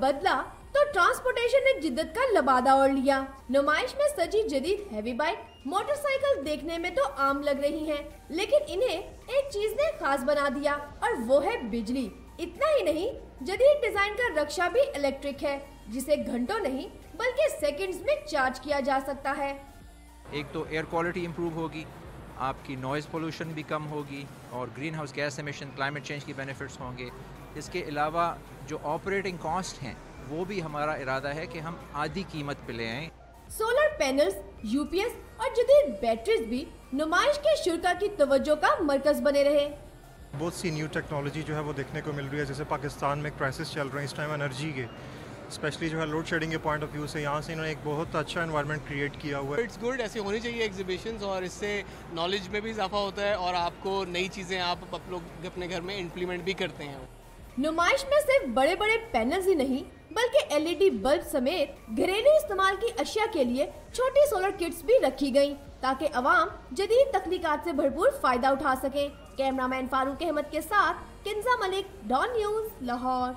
बदला तो ट्रांसपोर्टेशन ने जिद्दत का लबादा ओढ़ लिया। नुमाइश में सजी जदीद हैवी बाइक, मोटरसाइकिल देखने में तो आम लग रही हैं, लेकिन इन्हें एक चीज ने खास बना दिया और वो है बिजली। इतना ही नहीं, जदीद डिजाइन का रक्षा भी इलेक्ट्रिक है, जिसे घंटों नहीं बल्कि सेकंड्स में चार्ज किया जा सकता है। एक तो एयर क्वालिटी इंप्रूव होगी, आपकी नॉइज़ पोल्यूशन भी कम होगी और green house gas emission, climate change key benefits होंगे। इसके अलावा जो ऑपरेटिंग कॉस्ट हैं वो भी हमारा इरादा है कि हम आधी कीमत पे ले आएँ। सोलर पैनल्स, यूपीएस और जदीद बैटरीज भी नुमाइश के शुरा की तवज्जो का मरकज बने रहे। बहुत सी न्यू टेक्नोलॉजी जो है वो देखने को मिल रही है। जैसे पाकिस्तान में क्राइसिस चल रहे हैं इस टाइम एनर्जी के, स्पेशली जो है लोड शेडिंग के पॉइंट ऑफ व्यू से, यहाँ से इन्होंने एक बहुत अच्छा एनवायरनमेंट क्रिएट किया हुआ है। इट्स गुड, ऐसी होनी चाहिए एग्जीबिशंस, और इससे नॉलेज में भी इजाफा होता है और आपको नई चीज़ें आप लोग अपने घर में इम्प्लीमेंट भी करते हैं। नुमाइश में सिर्फ बड़े बड़े पैनल्स ही नहीं बल्कि एलईडी बल्ब समेत घरेलू इस्तेमाल की अशिया के लिए छोटी सोलर किट्स भी रखी गयी, ताकि अवाम जदीद तकनीकात से भरपूर फायदा उठा सके। कैमरामैन फारूक अहमद के साथ किंजा मलिक, डॉन न्यूज़, लाहौर।